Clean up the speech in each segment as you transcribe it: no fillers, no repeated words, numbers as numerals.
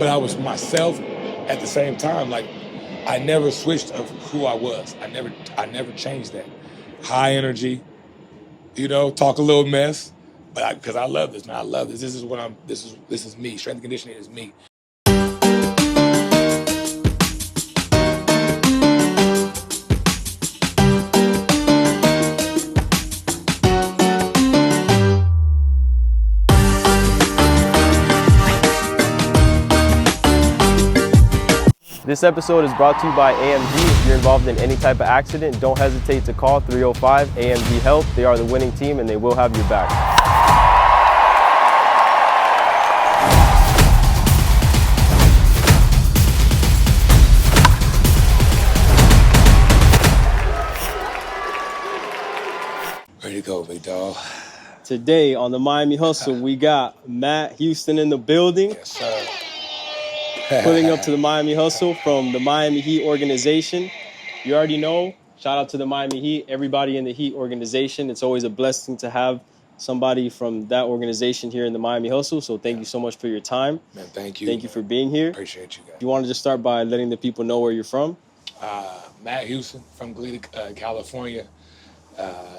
but I was myself at the same time. Like, I never switched of who I was. I never changed that. High energy, talk a little mess, but because I love this, man. I love this. This is what this is me. Strength and conditioning is me. This episode is brought to you by AMG. If you're involved in any type of accident, don't hesitate to call 305 AMG Help. They are the winning team and they will have your back. Ready to go, big dog. Today on the Miami Hustle, we got Matt Houston in the building. Yes, sir. Pulling up to the Miami Hustle from the Miami Heat organization. You already know, shout out to the Miami Heat, everybody in the Heat organization. It's always a blessing to have somebody from that organization here in the Miami Hustle. So thank you so much for your time. Man, thank you. Thank you for being here. Appreciate you guys. You want to just start by letting the people know where you're from? Matt Houston from Goleta, California.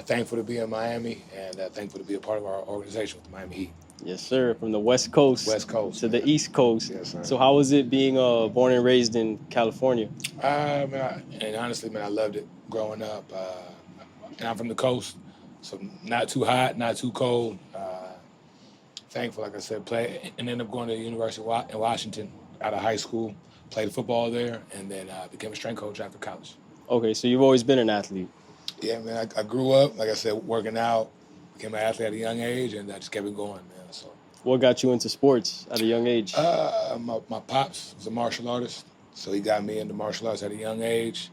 Thankful to be in Miami and thankful to be a part of our organization with the Miami Heat. Yes, sir. From the West Coast. To the East Coast. Yes, sir. So how was it being born and raised in California? And honestly, man, I loved it growing up. And I'm from the coast, so not too hot, not too cold. Thankful, like I said, play and ended up going to the University in Washington out of high school, played football there, and then became a strength coach after college. Okay, so you've always been an athlete. Yeah, man, I grew up, like I said, working out, became an athlete at a young age, and I just kept it going, man. So, what got you into sports at a young age? My pops was a martial artist, so he got me into martial arts at a young age.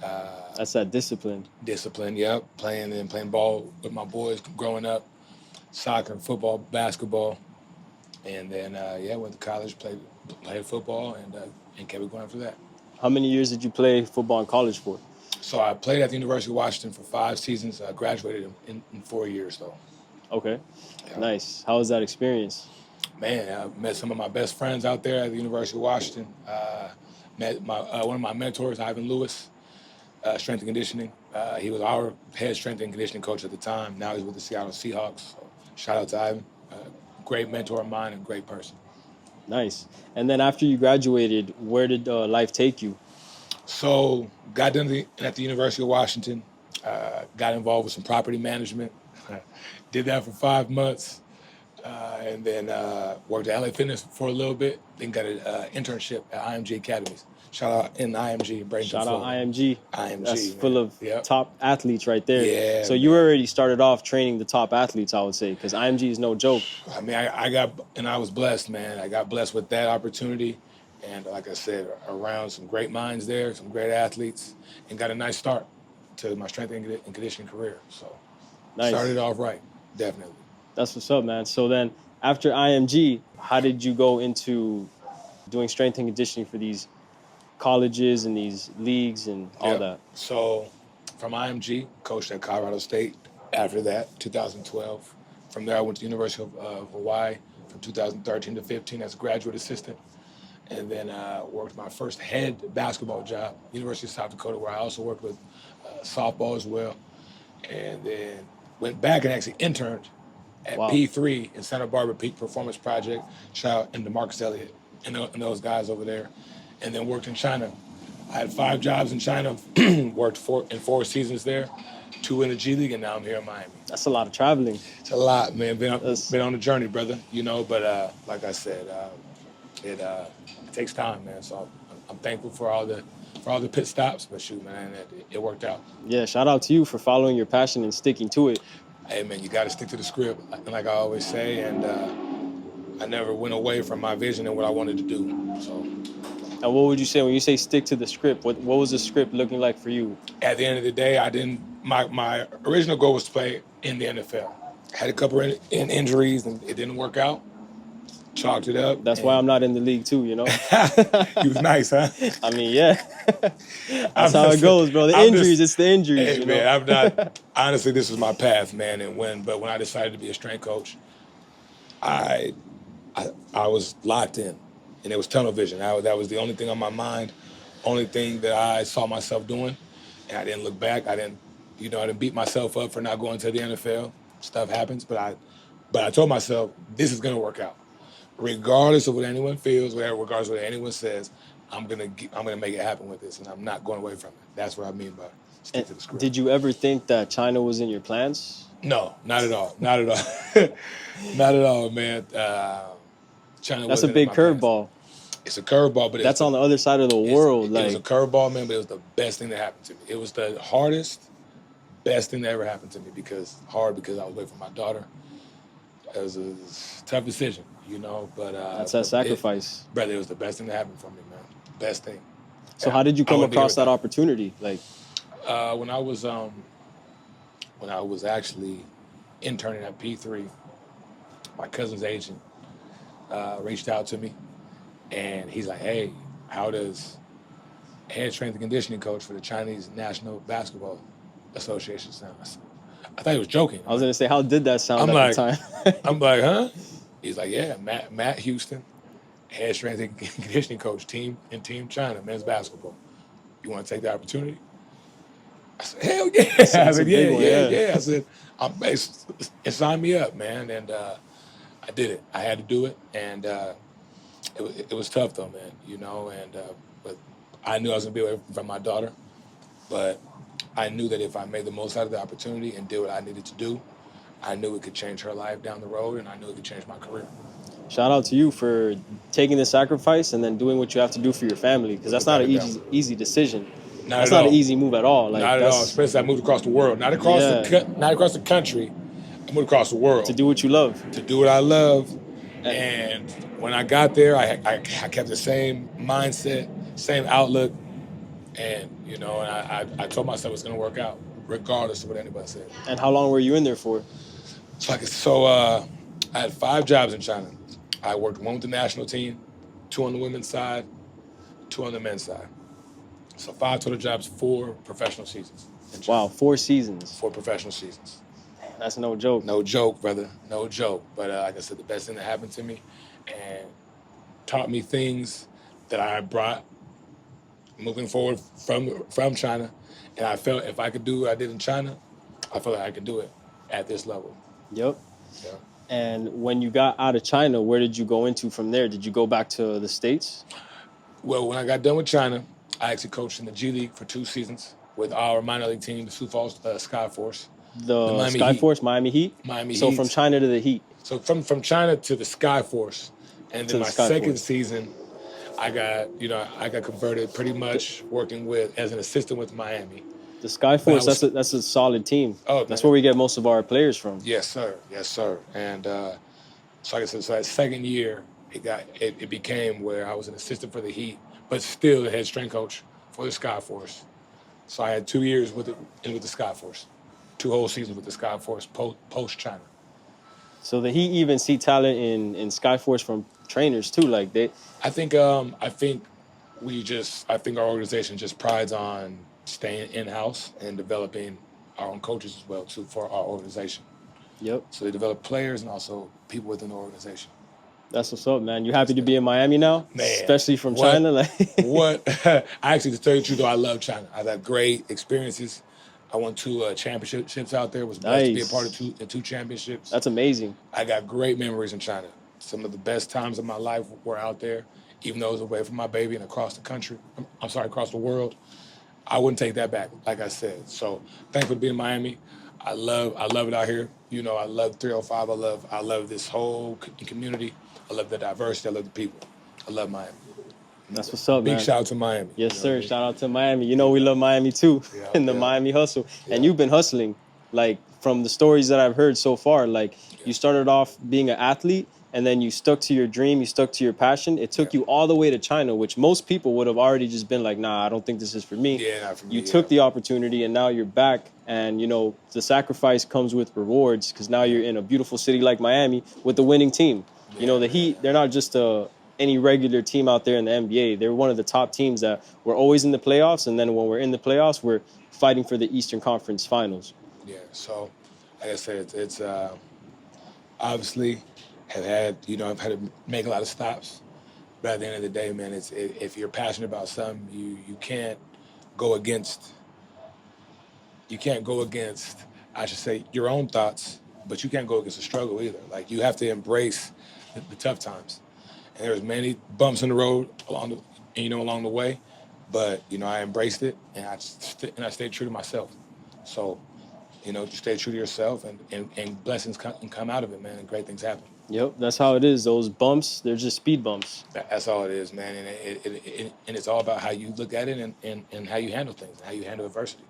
That's that discipline. Discipline, yep. Playing ball with my boys growing up, soccer, football, basketball, and then went to college, played football, and kept it going after that. How many years did you play football in college for? So I played at the University of Washington for 5 seasons. I graduated in 4 years, though. Okay, Nice. How was that experience? Man, I met some of my best friends out there at the University of Washington. Met one of my mentors, Ivan Lewis, strength and conditioning. He was our head strength and conditioning coach at the time. Now he's with the Seattle Seahawks. So shout out to Ivan. Great mentor of mine and great person. Nice. And then after you graduated, where did life take you? So got done at the University of Washington. Got involved with some property management. Did that for 5 months. And then worked at LA Fitness for a little bit. Then got an internship at IMG Academies. Shout out in IMG. Shout out IMG. IMG. That's full of top athletes right there. Yeah. So you already started off training the top athletes, I would say, because IMG is no joke. I mean, I was blessed, man. I got blessed with that opportunity. And like I said, around some great minds there, some great athletes, and got a nice start to my strength and conditioning career. So nice. Started off right, definitely. That's what's up, man. So then after IMG, how did you go into doing strength and conditioning for these colleges and these leagues and all that? So from IMG, coached at Colorado State. After that, 2012. From there, I went to the University of Hawaii from 2013 to 15 as a graduate assistant. And then worked my first head basketball job, University of South Dakota, where I also worked with softball as well. And then went back and actually interned at P3 in Santa Barbara Peak Performance Project. Shout out to Marcus Elliott and those guys over there. And then worked in China. I had 5 jobs in China, worked in 4 seasons there, 2 in the G-League, and now I'm here in Miami. That's a lot of traveling. It's a lot, man. Been on a journey, brother. But like I said, it takes time, man. So I'm thankful for all the pit stops, but shoot, man, it worked out. Yeah, shout out to you for following your passion and sticking to it. Hey, man, you got to stick to the script, like I always say, and I never went away from my vision and what I wanted to do. So. And what would you say when you say stick to the script? What was the script looking like for you? At the end of the day, my original goal was to play in the NFL. Had a couple in injuries and it didn't work out. Chalked it up. That's why I'm not in the league too, you know? You was nice, huh? I mean, yeah. That's how it goes, bro. It's the injuries. Hey, man, I'm not, honestly, this was my path, man. But when I decided to be a strength coach, I was locked in. and it was tunnel vision. That was the only thing on my mind, only thing that I saw myself doing, and I didn't look back. I didn't beat myself up for not going to the NFL. Stuff happens, but I told myself this is gonna work out, regardless of what anyone feels, regardless of what anyone says. I'm gonna make it happen with this, and I'm not going away from it. That's what I mean by stick to the script. Did you ever think that China was in your plans? No, not at all. Not at all. Not at all, man. China. That's a big curveball. It's a curveball, but that's on the other side of the world. It was a curveball, man, but it was the best thing that happened to me. It was the hardest, best thing that ever happened to me because I was away from my daughter. It was a tough decision, but that's that sacrifice. Brother, it was the best thing that happened for me, man. Best thing. So how did you come across that opportunity? Like, when I was actually interning at P3, my cousin's agent reached out to me, and he's like, "Hey, how does head strength and conditioning coach for the Chinese National Basketball Association sound?" I thought he was joking. I was gonna say, how did that sound at the time? I'm like, huh? He's like, yeah, Matt Houston, head strength and conditioning coach, team China men's basketball. You want to take the opportunity? I said, hell yeah. I said, yeah. I said, sign me up, man. And I did it. I had to do it, and it was tough though, man. But I knew I was gonna be away from my daughter, but I knew that if I made the most out of the opportunity and did what I needed to do, I knew it could change her life down the road, and I knew it could change my career. Shout out to you for taking the sacrifice and then doing what you have to do for your family, because that's not an easy decision. That's not an easy move at all. Not at all. Especially I moved across the world, not across the country. I moved across the world to do what you love. To do what I love, and when I got there, I kept the same mindset, same outlook, and I told myself it's going to work out, regardless of what anybody said. And how long were you in there for? I had 5 jobs in China. I worked 1 with the national team, 2 on the women's side, 2 on the men's side. So 5 total jobs, 4 professional seasons. Wow, 4 seasons. 4 professional seasons. That's no joke. No joke, brother. No joke. But like I said, the best thing that happened to me and taught me things that I brought moving forward from China. And I felt if I could do what I did in China, I felt like I could do it at this level. Yep. Yeah. And when you got out of China, where did you go into from there? Did you go back to the States? Well, when I got done with China, I actually coached in the G-League for 2 seasons with our minor league team, the Sioux Falls Skyforce. The Skyforce, Miami Heat? Miami Heat. So from China to the Heat. So from China to the Skyforce. And then my second season, I got converted pretty much working as an assistant with Miami. The Skyforce, that's a solid team. Oh, that's where we get most of our players from. Yes, sir. And so like I said, so that second year, it became where I was an assistant for the Heat, but still the head strength coach for the Skyforce. So I had 2 years with the Skyforce, 2 whole seasons with the Skyforce post China. So the Heat even see talent in Skyforce from trainers too, like they. I think our organization just prides on staying in-house and developing our own coaches as well too for our organization. Yep. So they develop players and also people within the organization. That's what's up, man. You happy to be in Miami now? Man. Especially from China? What? I actually, to tell you the truth, though, I love China. I've had great experiences. I won 2 championships out there. Was blessed to be a part of 2 championships. That's amazing. I got great memories in China. Some of the best times of my life were out there, even though it was away from my baby and across the world. I wouldn't take that back, like I said. So thankful to be in Miami. I love it out here. I love 305. I love this whole community. I love the diversity. I love the people. I love Miami. That's what's up, man. Big shout out to Miami. Yes, sir. Shout out to Miami. We love Miami too, in the Miami hustle. Yeah. And you've been hustling, like from the stories that I've heard so far. Like you started off being an athlete, and then you stuck to your dream, you stuck to your passion. It took you all the way to China, which most people would have already just been like, nah, I don't think this is for me. Yeah, not for me. You took the opportunity, and now you're back. And, the sacrifice comes with rewards, because now you're in a beautiful city like Miami with the winning team. The Heat, they're not just any regular team out there in the NBA. They're one of the top teams that we're always in the playoffs. And then when we're in the playoffs, we're fighting for the Eastern Conference Finals. Yeah, so like I said, it's obviously... I've had to make a lot of stops, But at the end of the day, man, if you're passionate about something, you can't go against I should say your own thoughts, but you can't go against the struggle either. Like you have to embrace the tough times. And there's many bumps in the road along the way, but I embraced it and I stayed true to myself. So just stay true to yourself and blessings come out of it, man, and great things happen. Yep, that's how it is. Those bumps, they're just speed bumps. That's all it is, man. And it's all about how you look at it and how you handle things, and how you handle adversity.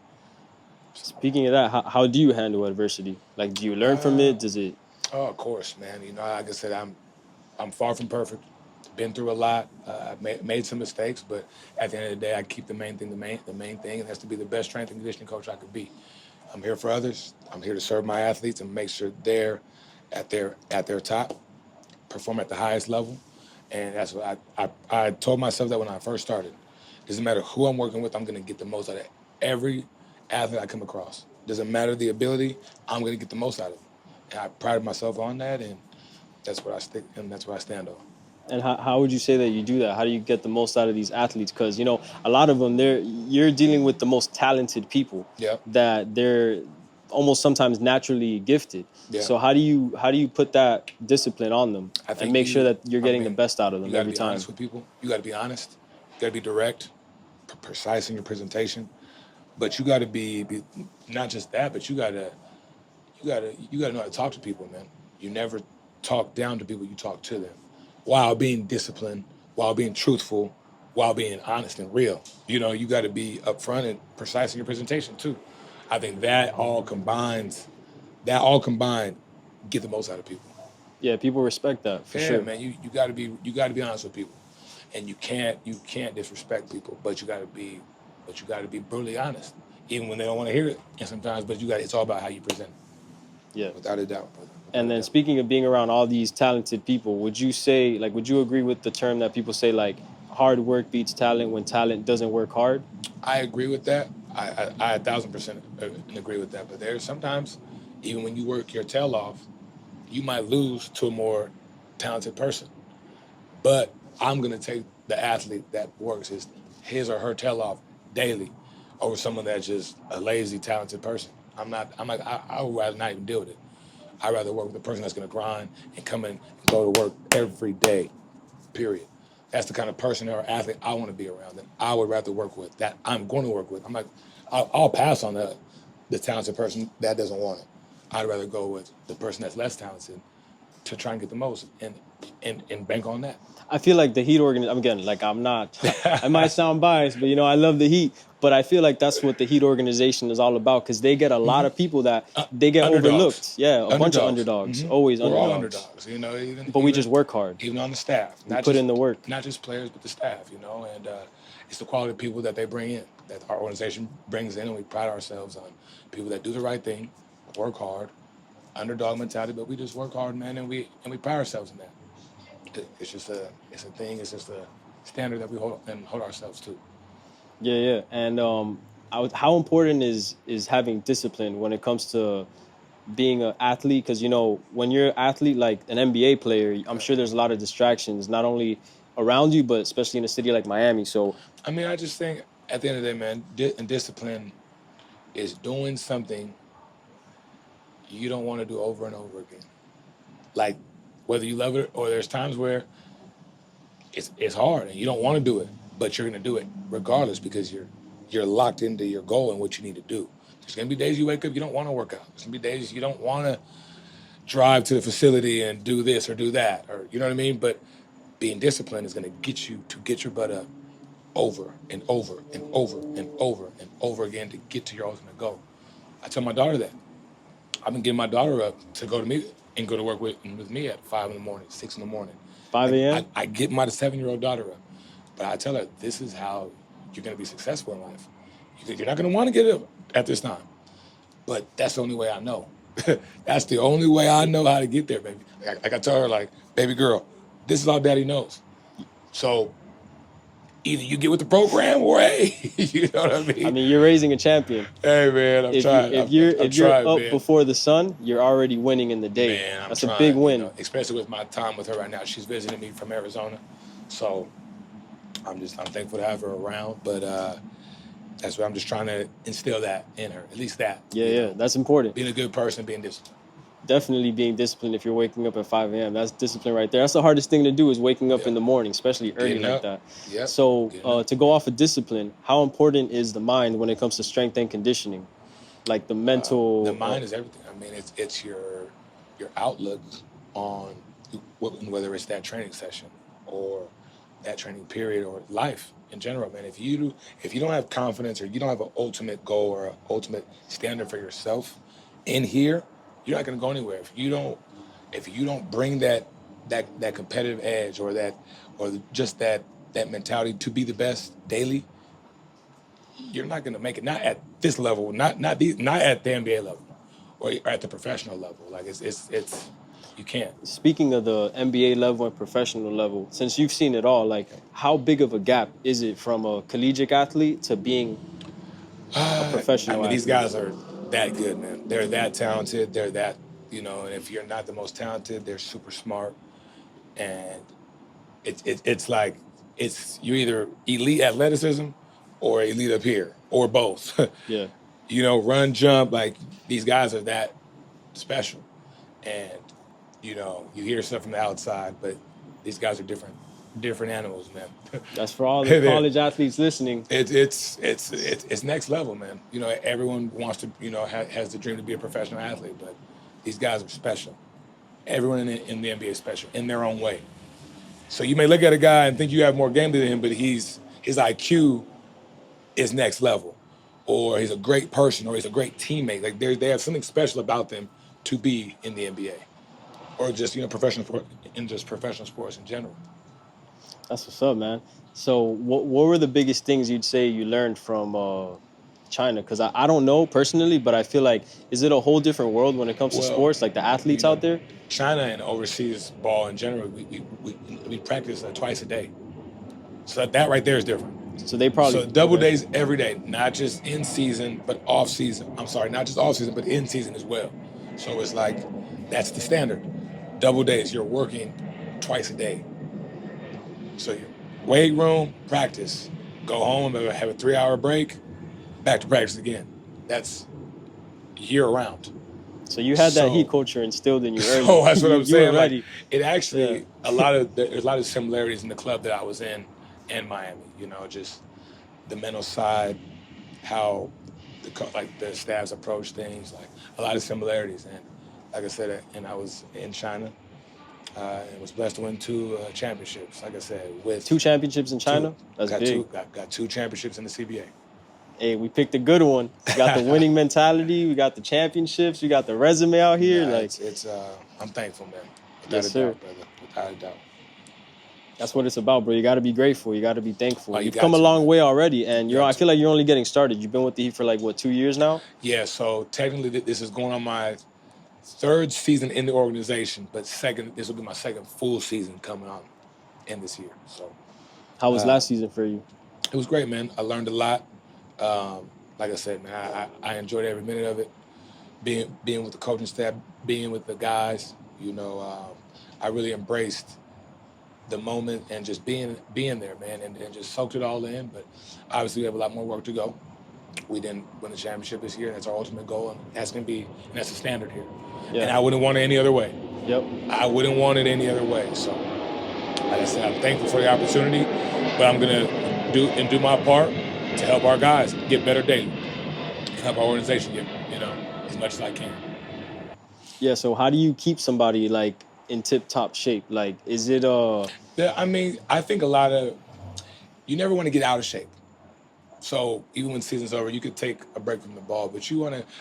Speaking of that, how do you handle adversity? Like, do you learn from it? Does it? Oh, of course, man. Like I said, I'm far from perfect. Been through a lot. I've made some mistakes, but at the end of the day, I keep the main thing, and that's to be the best strength and conditioning coach I could be. I'm here for others. I'm here to serve my athletes and make sure they're at their top, perform at the highest level. And that's what I told myself that when I first started. Doesn't matter who I'm working with, I'm going to get the most out of every athlete I come across. Doesn't matter the ability, I'm going to get the most out of them. And I prided myself on that, and that's what I stick, and that's what I stand on. And how would you say that you do that? How do you get the most out of these athletes? Because a lot of them, you're dealing with the most talented people. Yep. That they're almost sometimes naturally gifted. Yeah. So how do you put that discipline on them and make sure that you're getting the best out of them every time? You got to be honest with people. You got to be honest. You got to be direct, precise in your presentation. But you got to be not just that, but you got to know how to talk to people, man. You never talk down to people. You talk to them, while being disciplined, while being truthful, while being honest and real. You got to be upfront and precise in your presentation too. I think that all combined, get the most out of people. Yeah, people respect that for sure. Man. You got to be honest with people, and you can't disrespect people, but you got to be brutally honest, even when they don't want to hear it. And sometimes, but it's all about how you present it. Yeah, without a doubt. And then speaking of being around all these talented people, would you agree with the term that people say, like, hard work beats talent when talent doesn't work hard? I agree with that. I 1,000% agree with that. But there's sometimes, even when you work your tail off, you might lose to a more talented person. But I'm going to take the athlete that works his or her tail off daily over someone that's just a lazy, talented person. I would rather not even deal with it. I'd rather work with a person that's going to grind and come in and go to work every day, period. That's the kind of person or athlete I want to be around, that I would rather work with, that I'm going to work with. I'll pass on the talented person that doesn't want it. I'd rather go with the person that's less talented to try and get the most and bank on that. I feel like the Heat organization, again, like I'm not, I might sound biased, but I love the Heat. But I feel like that's what the Heat organization is all about, because they get a lot of people that they get underdogs. Overlooked. Yeah, a bunch of underdogs, always We're underdogs. all underdogs, but we just work hard. Even on the staff. We put in the work. Not just players, but the staff, and it's the quality of people that they bring in, that our organization brings in, and we pride ourselves on people that do the right thing, work hard, underdog mentality, but we just work hard, man, and we pride ourselves in that. It's just a thing. It's just a standard that we hold ourselves to. Yeah. And how important is having discipline when it comes to being an athlete? Because when you're an athlete, like an NBA player, I'm sure there's a lot of distractions, not only around you, but especially in a city like Miami. So I just think at the end of the day, man, discipline is doing something you don't want to do over and over again. Like, whether you love it or there's times where it's hard and you don't want to do it, but you're going to do it regardless, because you're locked into your goal and what you need to do. There's going to be days you wake up, you don't want to work out. There's going to be days you don't want to drive to the facility and do this or do that, or you know what I mean? But being disciplined is going to get your butt up over and over and over and over and over again to get to your ultimate goal. I tell my daughter that. I've been getting my daughter up to go to work with me at 5 in the morning, 6 in the morning. 5 a.m.? I get my 7-year-old daughter up. But I tell her, this is how you're going to be successful in life. You're not going to want to get up at this time. But that's the only way I know. That's the only way I know how to get there, baby. Like I tell her, like, baby girl, this is all daddy knows. So either you get with the program or, hey, you know what I mean? You're raising a champion. Hey, man, I'm trying. If you're up man. before the sun, you're already winning in the day. Man, That's a big win. Especially with my time with her right now. She's visiting me from Arizona. So I'm thankful to have her around, but that's what I'm just trying to instill that in her, at least that. Yeah, that's important. Being a good person, being disciplined. Definitely being disciplined if you're waking up at 5 a.m. That's discipline right there. That's the hardest thing to do, is waking up in the morning, especially early Getting like up. that. Yep. So to go off of discipline, how important is the mind when it comes to strength and conditioning? Like the mental. The mind is everything. I mean, it's your outlook on whether it's that training session or that training period or life in general, man. If you don't have confidence or you don't have an ultimate goal or an ultimate standard for yourself in here, you're not going to go anywhere. If you don't bring that competitive edge or just that mentality to be the best daily, you're not going to make it. Not at this level. Not at the NBA level or at the professional level. Like it's you can't. Speaking of the NBA level and professional level, since you've seen it all, like how big of a gap is it from a collegiate athlete to being a professional athlete? These guys are that good, man. They're that talented. They're that, and if you're not the most talented, they're super smart. And it's like you're either elite athleticism or elite up here or both. Yeah. Run, jump, like these guys are that special. And you hear stuff from the outside, but these guys are different animals, man. That's for all the college athletes listening. It's next level, man. Everyone wants to, has the dream to be a professional athlete, but these guys are special. Everyone in the NBA is special in their own way. So you may look at a guy and think you have more game than him, but his IQ is next level, or he's a great person, or he's a great teammate. Like they have something special about them to be in the NBA, or just professional sports in general. That's what's up, man. So what were the biggest things you'd say you learned from China? Because I don't know personally, but I feel like, is it a whole different world when it comes to sports, like the athletes out there? China and overseas ball in general, we practice twice a day. So that right there is different. So they probably double days every day, not just in season, but off season. I'm sorry, not just off season, but in season as well. So it's like that's the standard. Double days, you're working twice a day. So you weight room, practice, go home, have a 3-hour break, back to practice again. That's year round. So you had that heat culture instilled in you early. So that's what I'm saying. Like, it actually there's a lot of similarities in the club that I was in Miami. Just the mental side, how the staffs approach things, like a lot of similarities. And like I said, and I was in China. And was blessed to win 2 championships. Like I said, with 2 championships in China. That's big. Got 2 championships in the CBA. Hey, we picked a good one. We got the winning mentality. We got the championships. We got the resume out here. I'm thankful, man. Yes, sir. Doubt, brother. Without a doubt. That's what it's about, bro. You got to be grateful. You got to be thankful. You've come a man. long way already, and I feel like you're only getting started. You've been with the Heat for 2 years now? Yeah, so technically this is going on my 3rd season in the organization, but this will be my 2nd full season coming on in this year. So, how was last season for you? It was great, man. I learned a lot. Like I said, man, I enjoyed every minute of it. Being with the coaching staff, being with the guys, I really embraced the moment and just being there, man, and just soaked it all in. But obviously, we have a lot more work to go. We didn't win the championship this year. That's our ultimate goal, and that's the standard here. Yeah. And I wouldn't want it any other way. Yep. I wouldn't want it any other way. So, like I said, I'm thankful for the opportunity, but I'm gonna do my part to help our guys get better daily, and help our organization get as much as I can. Yeah. So how do you keep somebody in tip-top shape? Is it I think you never want to get out of shape. So even when season's over, you could take a break from the ball, but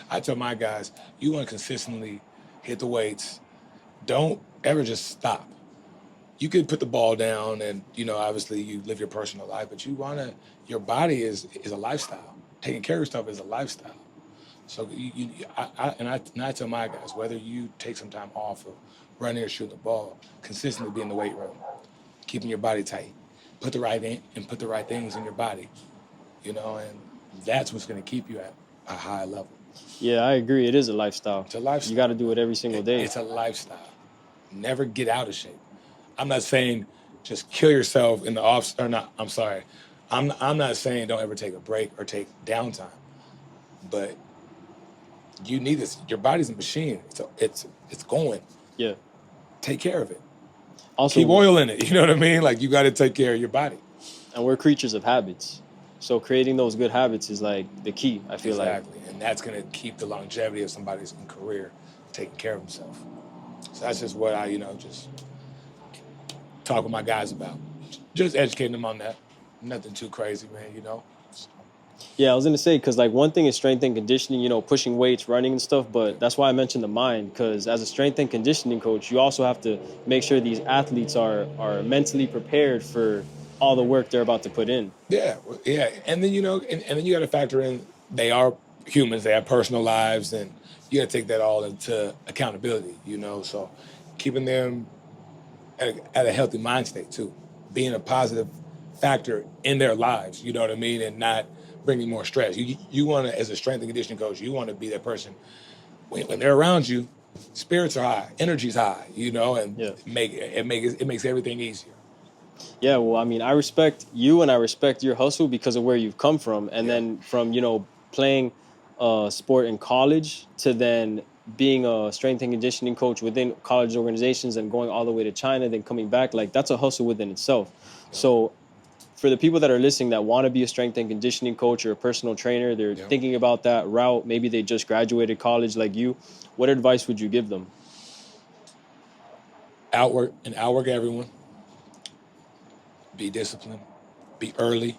I tell my guys, you want to consistently hit the weights. Don't ever just stop. You could put the ball down and, obviously you live your personal life, but your body is a lifestyle. Taking care of yourself is a lifestyle. So I tell my guys, whether you take some time off of running or shooting the ball, consistently be in the weight room, keeping your body tight, put the right things in your body. And that's what's going to keep you at a high level. Yeah, I agree. It is a lifestyle. It's a lifestyle. You got to do it every single day. It's a lifestyle. Never get out of shape. I'm not saying just kill yourself in the off, or not, I'm sorry. I'm not saying don't ever take a break or take downtime, but you need this. Your body's a machine. It's going. Yeah. Take care of it. Also, Keep oil in it. You know what I mean? Like, you got to take care of your body. and we're creatures of habits. So creating those good habits is like the key, I feel Exactly. And that's going to keep the longevity of somebody's career, taking care of himself. So that's just what I, just talk with my guys about. Just educating them on that. Nothing too crazy, man. Yeah, I was gonna say, because like one thing is strength and conditioning, pushing weights, running and stuff, but that's why I mentioned the mind, because as a strength and conditioning coach, you also have to make sure these athletes are mentally prepared for all the work they're about to put in. Yeah, yeah. And then, and then you got to factor in they are humans, they have personal lives, and you got to take that all into accountability, So keeping them at a healthy mind state, too. Being a positive factor in their lives, you know what I mean? And not bringing more stress. You want to, as a strength and conditioning coach, you want to be that person when they're around you, spirits are high, energy's high, and Yeah. it makes everything easier. Yeah, well, I mean, I respect you and I respect your hustle because of where you've come from. And Yeah. then from, playing sport in college to then being a strength and conditioning coach within college organizations and going all the way to China, then coming back, like that's a hustle within itself. So for the people that are listening that want to be a strength and conditioning coach or a personal trainer, they're thinking about that route. Maybe they just graduated college like you. What advice would you give them? Outwork everyone. Be disciplined. Be early.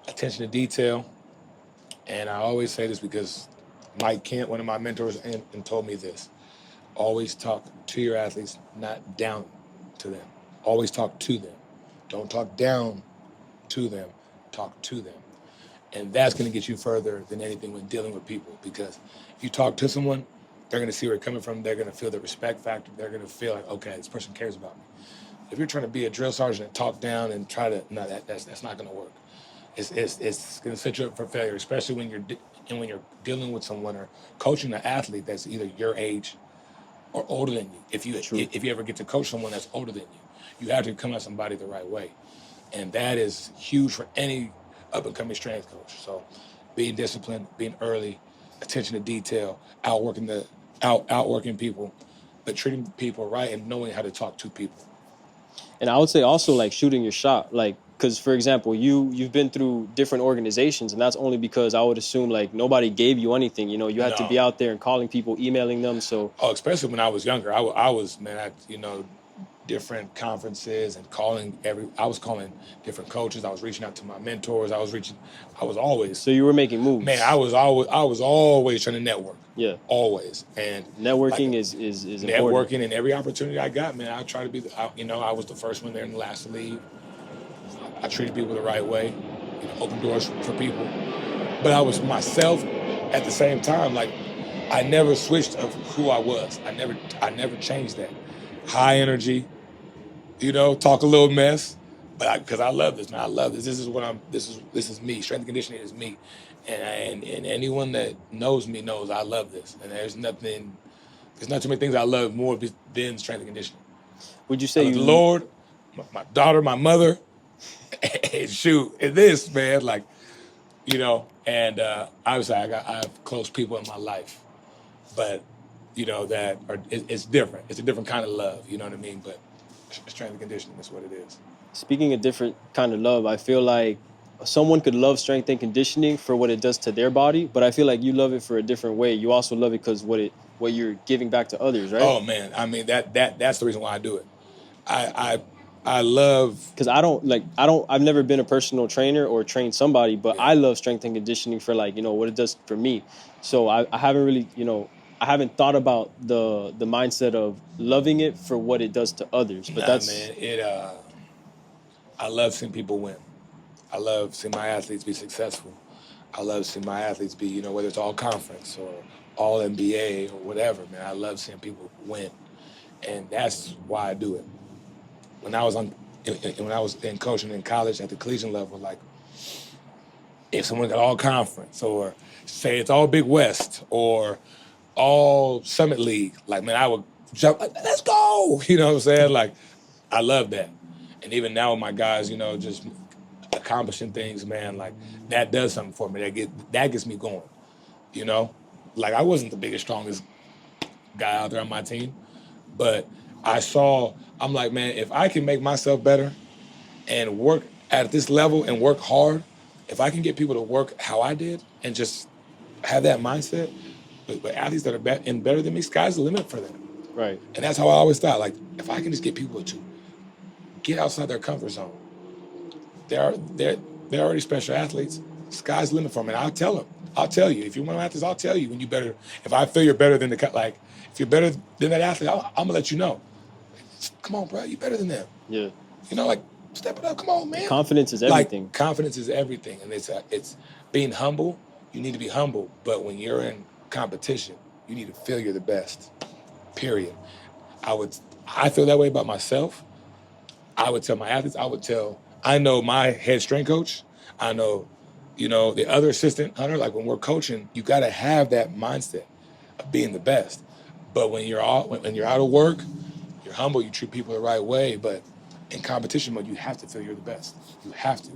Attention to detail. And I always say this because Mike Kent, one of my mentors, and told me this. Always talk to your athletes, not down to them. Always talk to them. Don't talk down to them. Talk to them. And that's going to get you further than anything when dealing with people, because if you talk to someone, they're going to see where you're coming from. They're going to feel the respect factor. They're going to feel like, okay, this person cares about me. If you're trying to be a drill sergeant and talk down and try to, no, that's not going to work. It's going to set you up for failure, especially when you're dealing with someone or coaching an athlete that's either your age or older than you. If you ever get to coach someone that's older than you have to come at somebody the right way, and that is huge for any up-and-coming strength coach. So, being disciplined, being early, attention to detail, outworking people, but treating people right and knowing how to talk to people. And I would say also like shooting your shot, like, because for example, you've been through different organizations, and that's only because I would assume like nobody gave you anything. You had to be out there and calling people, emailing them. So especially when I was younger, I was different conferences and I was calling different coaches. I was reaching out to my mentors. I was always. So you were making moves. Man, I was always trying to network. Yeah. Always. And networking is networking important. and every opportunity I got, man, I try to be I was the first one there and the last to leave. I treated people the right way, opened doors for people. But I was myself at the same time. Like, I never switched of who I was. I never changed that. High energy, talk a little mess, but because I love this, man. I love this. This is me. Strength and conditioning is me, and anyone that knows me knows I love this. And there's not too many things I love more than strength and conditioning. Would you say the Lord, my daughter, my mother, and shoot, and this, man, like, and obviously I have close people in my life, but it's different. It's a different kind of love, you know what I mean? But strength and conditioning is what it is. Speaking of different kind of love, I feel like someone could love strength and conditioning for what it does to their body, but I feel like you love it for a different way. You also love it because what you're giving back to others, right? Oh man, I mean that's the reason why I do it. I love, because I've never been a personal trainer or trained somebody, but I love strength and conditioning for what it does for me. So I haven't really I haven't thought about the mindset of loving it for what it does to others. But man, I love seeing people win. I love seeing my athletes be successful. I love seeing my athletes be, whether it's all conference or all NBA or whatever, man. I love seeing people win, and that's why I do it. When I was in coaching in college at the collegiate level, like, if someone got all conference or say it's all Big West or all Summit League, like, man, I would jump, like, let's go. You know what I'm saying? Like, I love that. And even now with my guys, you know, just accomplishing things, man, like that does something for me. That gets me going, you know? Like I wasn't the biggest, strongest guy out there on my team, but I'm like, man, if I can make myself better and work at this level and work hard, if I can get people to work how I did and just have that mindset, but athletes that are better than me, sky's the limit for them. Right. And that's how I always thought. Like, if I can just get people to get outside their comfort zone, they're already special athletes. Sky's the limit for them. And I'll tell you. If you're one of the athletes, I'll tell you when you better. If I feel you're better than if you're better than that athlete, I'm gonna let you know. Come on, bro, you better than them. Yeah. You know, like step it up. Come on, man. Confidence is everything. Like confidence is everything, and it's being humble. You need to be humble, but when you're in competition, you need to feel you're the best. Period. I feel that way about myself. I would tell my athletes, I know my head strength coach, I know, you know, the other assistant hunter, like when we're coaching, you gotta have that mindset of being the best. But when you're out of work, you're humble, you treat people the right way, but in competition mode, you have to feel you're the best. You have to.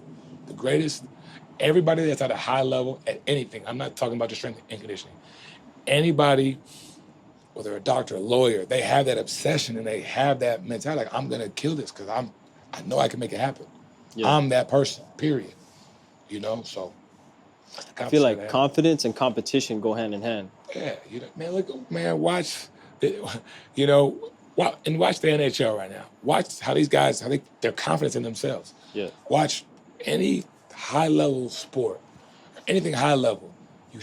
The greatest, everybody that's at a high level at anything, I'm not talking about just strength and conditioning. Anybody, whether a doctor, a lawyer, they have that obsession and they have that mentality, like, I'm gonna kill this because I know I can make it happen. Yeah. I'm that person, period. You know, so. I feel like confidence and competition go hand in hand. Yeah, you know, man, watch the NHL right now. Watch how these guys, their confidence in themselves. Yeah. Watch any high level sport, or anything high level, you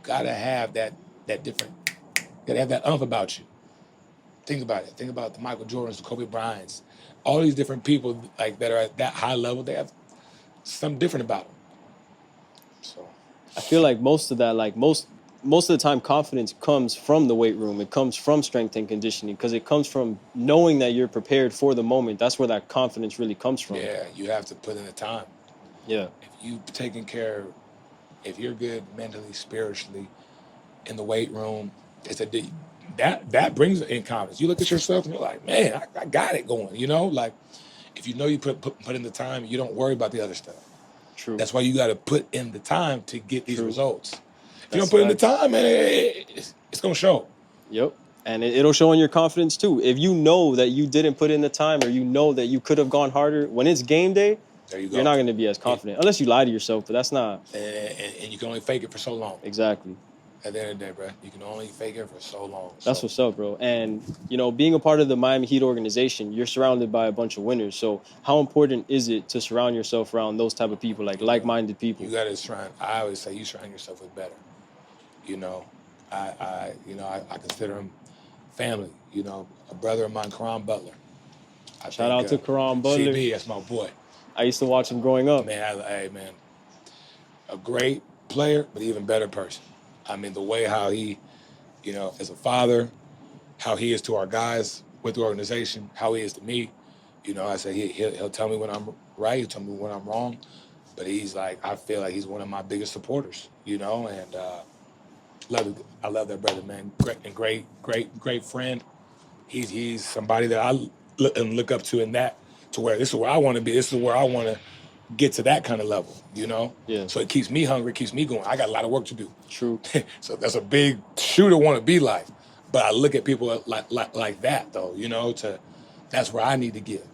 gotta have that different, you gotta have that umph about you. Think about it. Think about the Michael Jordans, the Kobe Bryants, all these different people like that are at that high level. They have something different about them. So I feel like most of that, like most of the time, confidence comes from the weight room. It comes from strength and conditioning because it comes from knowing that you're prepared for the moment. That's where that confidence really comes from. yeah, you have to put in the time. Yeah. If you're good mentally, spiritually, in the weight room, that brings in confidence. You look at yourself and you're like, man, I got it going. You know, like if you know you put in the time, you don't worry about the other stuff. True. That's why you got to put in the time to get these True. results. If you don't put in the time, man, it's gonna show. Yep. And it'll show in your confidence too. If you know that you didn't put in the time, or you know that you could have gone harder, when it's game day, there you go. You're not going to be as confident unless you lie to yourself. But that's not. And you can only fake it for so long. Exactly. At the end of the day, bro, you can only fake it for so long. That's what's up, bro. And, you know, being a part of the Miami Heat organization, you're surrounded by a bunch of winners. So how important is it to surround yourself around those type of people, like-minded people? You got to I always say you surround yourself with better. You know, I consider him family. You know, a brother of mine, Karan Butler. Shout out to Karan Butler. CB, that's my boy. I used to watch him growing up. Man, a great player, but even better person. I mean, the way how he, you know, as a father, how he is to our guys with the organization, how he is to me. You know, I say he'll tell me when I'm right, he'll tell me when I'm wrong, but I feel like he's one of my biggest supporters. You know, and I love that brother, man. Great friend. He's somebody that I look up to in that, to where this is where I want to be. This is where I want to get to that kind of level, you know? Yeah. So it keeps me hungry, keeps me going. I got a lot of work to do. True. So that's a big shoe to want to be like. But I look at people like that, though, you know, that's where I need to get.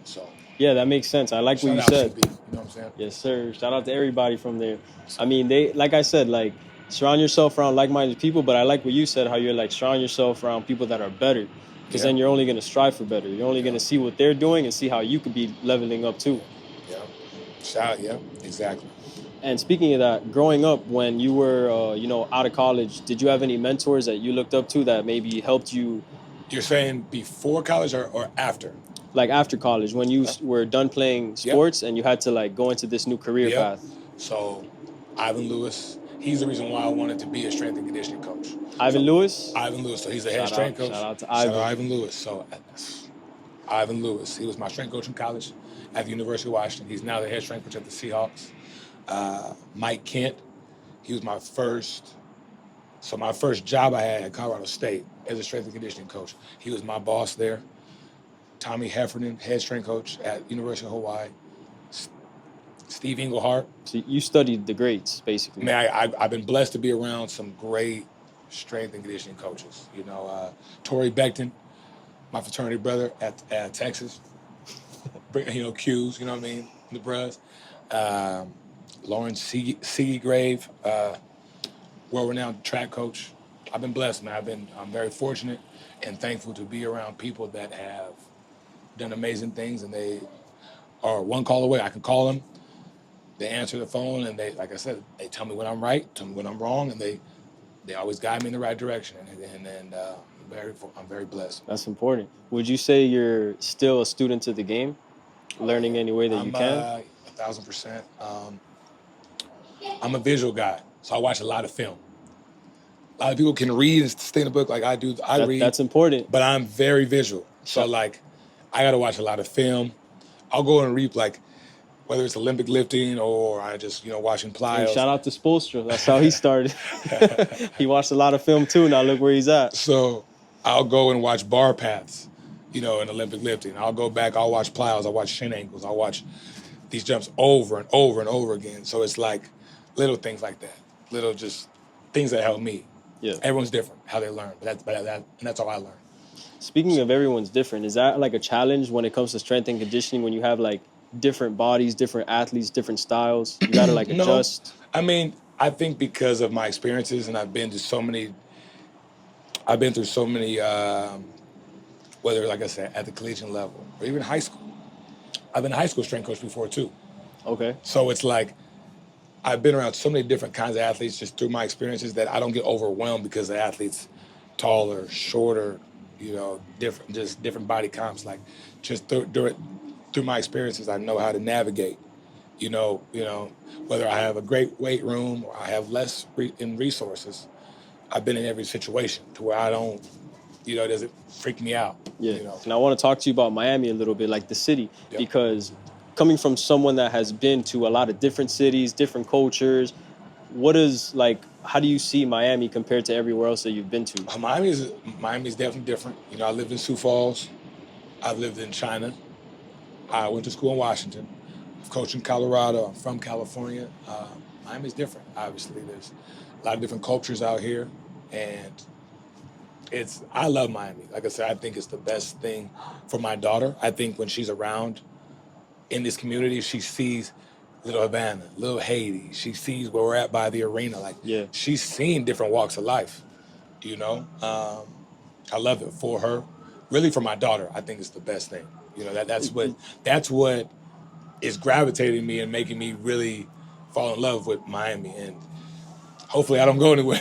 So. Yeah, that makes sense. I like what you said. CB, you know what I'm saying? Yes, sir. Shout out to everybody from there. I mean, like I said, like, surround yourself around like-minded people, but I like what you said, how you're like, surround yourself around people that are better. Because then you're only going to strive for better. You're only going to see what they're doing and see how you could be leveling up too. Yeah, exactly. And speaking of that, growing up when you were, out of college, did you have any mentors that you looked up to that maybe helped you? You're saying before college or after? Like after college, when you were done playing sports and you had to like go into this new career path. So, Ivan Lewis, he's the reason why I wanted to be a strength and conditioning coach. Ivan Lewis? Ivan Lewis. So he's a head strength coach. Shout out to Ivan. Shout out Ivan Lewis. So, Ivan Lewis, he was my strength coach in college at the University of Washington. He's now the head strength coach at the Seahawks. Mike Kent, he was my first job I had at Colorado State as a strength and conditioning coach. He was my boss there. Tommy Heffernan, head strength coach at University of Hawaii. Steve Englehart. So you studied the greats, basically. Man, I've been blessed to be around some great strength and conditioning coaches. You know, Torrey Beckton, my fraternity brother at Texas. You know, Q's, you know what I mean, the bros. Lawrence Seagrave, world-renowned track coach. I've been blessed, man. I'm very fortunate and thankful to be around people that have done amazing things, and they are one call away. I can call them. They answer the phone, and they, like I said, they tell me when I'm right, tell me when I'm wrong, and they always guide me in the right direction. And I'm very blessed. That's important. Would you say you're still a student of the game, learning any way that you can? 1,000%. I'm a visual guy, so I watch a lot of film. A lot of people can read and stay in the book like I do. I read. That's important. But I'm very visual. So, like, I got to watch a lot of film. I'll go and read, like, whether it's Olympic lifting or I just, watching plyos. Hey, shout out to Spoelstra. That's how he started. He watched a lot of film, too. Now look where he's at. So I'll go and watch bar paths, in Olympic lifting. I'll go back. I'll watch plyos. I'll watch shin angles. I'll watch these jumps over and over and over again. So it's like little things like that. Little just things that help me. Yeah. Everyone's different how they learn, but that's how I learn. Speaking of everyone's different, is that like a challenge when it comes to strength and conditioning when you have like different bodies, different athletes, different styles? You gotta like adjust. I mean, I think because of my experiences, and I've been through so many, whether, like I said, at the collegiate level or even high school. I've been a high school strength coach before too. Okay. So it's like I've been around so many different kinds of athletes just through my experiences that I don't get overwhelmed because the athlete's taller, shorter, different body comps. Like just through my experiences, I know how to navigate. Whether I have a great weight room or I have less in resources, I've been in every situation to where I don't, it doesn't freak me out. Yeah. And I want to talk to you about Miami a little bit, like the city, because coming from someone that has been to a lot of different cities, different cultures, how do you see Miami compared to everywhere else that you've been to? Miami's definitely different. I lived in Sioux Falls. I've lived in China. I went to school in Washington. I've coached in Colorado. I'm from California. Miami's different, obviously. There's a lot of different cultures out here. And I love Miami. Like I said, I think it's the best thing for my daughter. I think when she's around in this community, she sees Little Havana, Little Haiti. She sees where we're at by the arena. She's seen different walks of life, I love it for her. Really for my daughter, I think it's the best thing. That's what is gravitating me and making me really fall in love with Miami. And hopefully I don't go anywhere.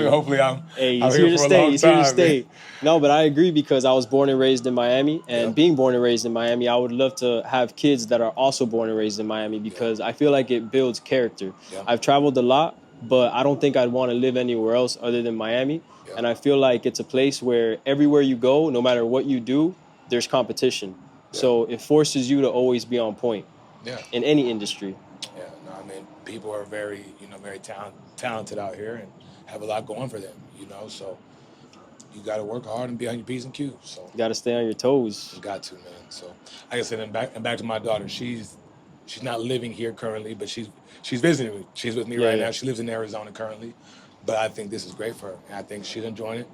Hopefully I'm he's here here to for a stay. long He's here to time, stay. man. No, but I agree because I was born and raised in Miami, and being born and raised in Miami, I would love to have kids that are also born and raised in Miami because I feel like it builds character. Yeah. I've traveled a lot, but I don't think I'd want to live anywhere else other than Miami. Yeah. And I feel like it's a place where everywhere you go, no matter what you do, there's competition. Yeah. So it forces you to always be on point in any industry. Yeah, no, I mean, people are very, very talented out here and have a lot going for them, so you got to work hard and be on your P's and Q's. So you got to stay on your toes. You got to, man. So like I said, and back to my daughter, she's not living here currently, but she's visiting me. She's with me right now. She lives in Arizona currently, but I think this is great for her, and I think she's enjoying it.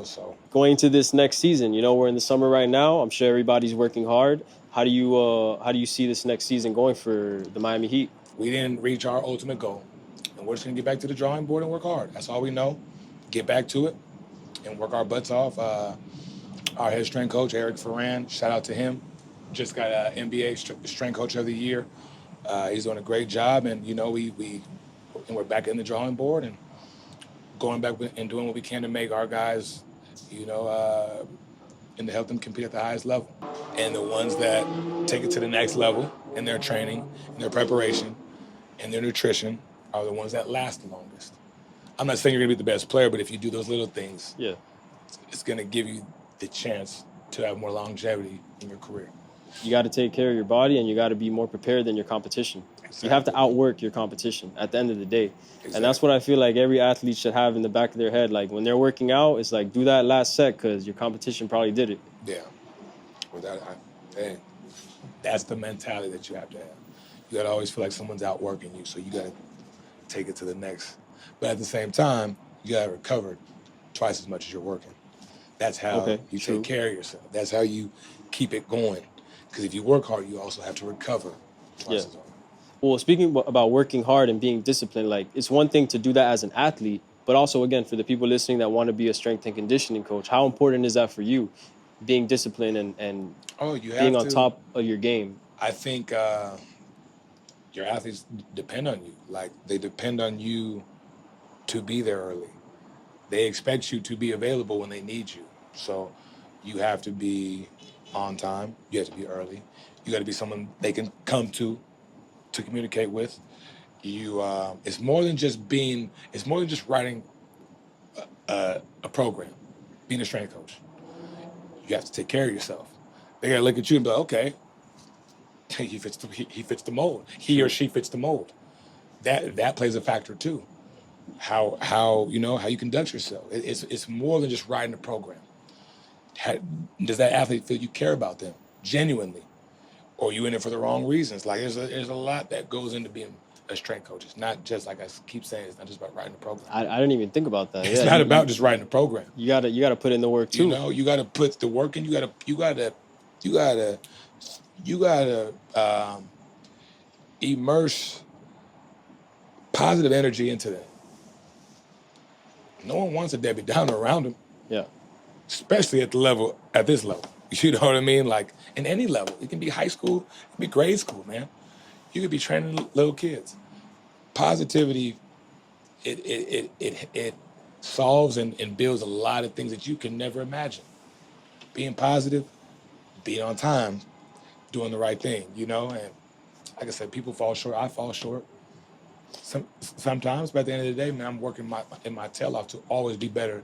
So going to this next season, we're in the summer right now. I'm sure everybody's working hard. How do you see this next season going for the Miami Heat? We didn't reach our ultimate goal, and we're just gonna get back to the drawing board and work hard. That's all we know. Get back to it and work our butts off. Our head strength coach, Eric Ferran, shout out to him. Just got an NBA strength coach of the year. He's doing a great job, and we're back in the drawing board and going back and doing what we can to make our guys, and to help them compete at the highest level. And the ones that take it to the next level in their training, in their preparation, and their nutrition are the ones that last the longest. I'm not saying you're gonna be the best player, but if you do those little things, it's gonna give you the chance to have more longevity in your career. You got to take care of your body, and you got to be more prepared than your competition. Exactly. You have to outwork your competition at the end of the day. Exactly. And that's what I feel like every athlete should have in the back of their head. Like when they're working out, it's like do that last set because your competition probably did it. Yeah. Without, hey, that's the mentality that you have to have. You got to always feel like someone's outworking you, so you got to take it to the next. But at the same time, you got to recover twice as much as you're working. That's how you take care of yourself. That's how you keep it going. Because if you work hard, you also have to recover twice as hard. Well, speaking about working hard and being disciplined, like it's one thing to do that as an athlete, but also again for the people listening that want to be a strength and conditioning coach, how important is that for you, being disciplined and being on top of your game? I think your athletes depend on you. Like they depend on you to be there early. They expect you to be available when they need you. So you have to be on time. You have to be early. You got to be someone they can come to communicate with. You, it's more than just being. It's more than just writing a program. Being a strength coach, you have to take care of yourself. They got to look at you and be like, okay, he fits the mold. He or she fits the mold. That plays a factor too. How you conduct yourself. It's more than just writing a program. Does that athlete feel you care about them genuinely, or are you in it for the wrong reasons? Like there's a lot that goes into being a strength coach. It's not just like I keep saying. It's not just about writing a program. I didn't even think about that. It's not about just writing a program. You gotta put in the work too. You gotta put the work in. You gotta immerse positive energy into them. No one wants a Debbie Downer around them. Yeah. Especially at this level. You know what I mean? Like in any level. It can be high school, it can be grade school, man. You could be training little kids. Positivity, it solves and builds a lot of things that you can never imagine. Being positive, being on time, doing the right thing, and like I said, people fall short. I fall short. Sometimes, but at the end of the day, man, I'm working my tail off to always be better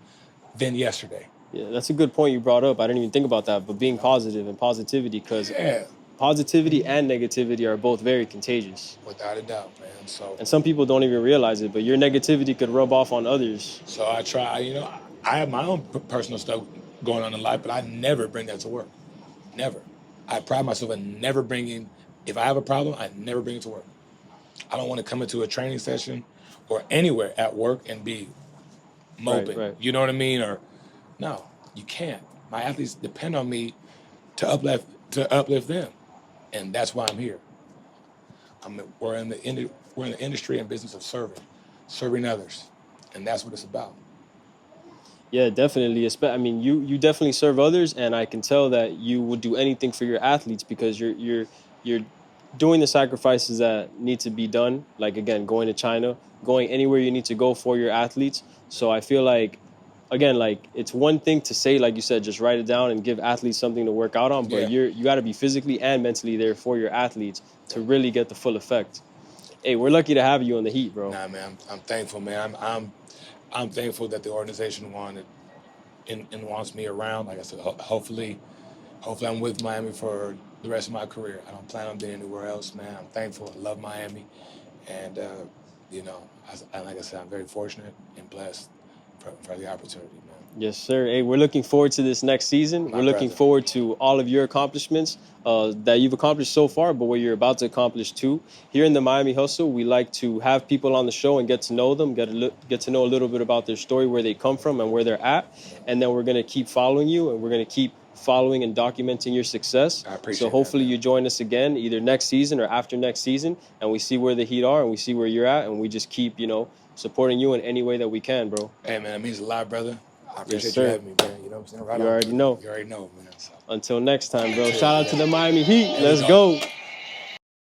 than yesterday. Yeah, that's a good point you brought up. I didn't even think about that, but being positive and positivity, because positivity and negativity are both very contagious. Without a doubt, man. And some people don't even realize it, but your negativity could rub off on others. So I try, I have my own personal stuff going on in life, but I never bring that to work. Never. I pride myself in never bringing, if I have a problem, I never bring it to work. I don't want to come into a training session or anywhere at work and be moping. Right. You know what I mean? Or no, you can't. My athletes depend on me to uplift them, and that's why I'm here. We're in the industry and business of serving others, and that's what it's about. Yeah, definitely. I mean, you definitely serve others, and I can tell that you would do anything for your athletes because you're doing the sacrifices that need to be done. Like again, going to China, going anywhere you need to go for your athletes. So I feel like, again, like it's one thing to say, like you said, just write it down and give athletes something to work out on, but you got to be physically and mentally there for your athletes to really get the full effect. Hey, we're lucky to have you on the Heat, bro. Nah, man, I'm thankful, man. I'm thankful that the organization wanted and wants me around. Like I said, hopefully I'm with Miami for the rest of my career. I don't plan on being anywhere else, man. I'm thankful. I love Miami, and like I said, I'm very fortunate and blessed for the opportunity, man. Yes, sir. Hey, we're looking forward to this next season. We're looking forward to all of your accomplishments that you've accomplished so far, but what you're about to accomplish too. Here in the Miami Hustle, we like to have people on the show and get to know them, get to know a little bit about their story, where they come from and where they're at. And then we're going to keep following you, and we're going to keep following and documenting your success. I appreciate so hopefully that, you join us again, either next season or after next season, and we see where the Heat are and we see where you're at, and we just keep, supporting you in any way that we can, bro. Hey, man, it means a lot, brother. I appreciate you having me, man. You know what I'm saying? You already know. You already know, man. So. Until next time, bro. Shout out to the Miami Heat. Let's go.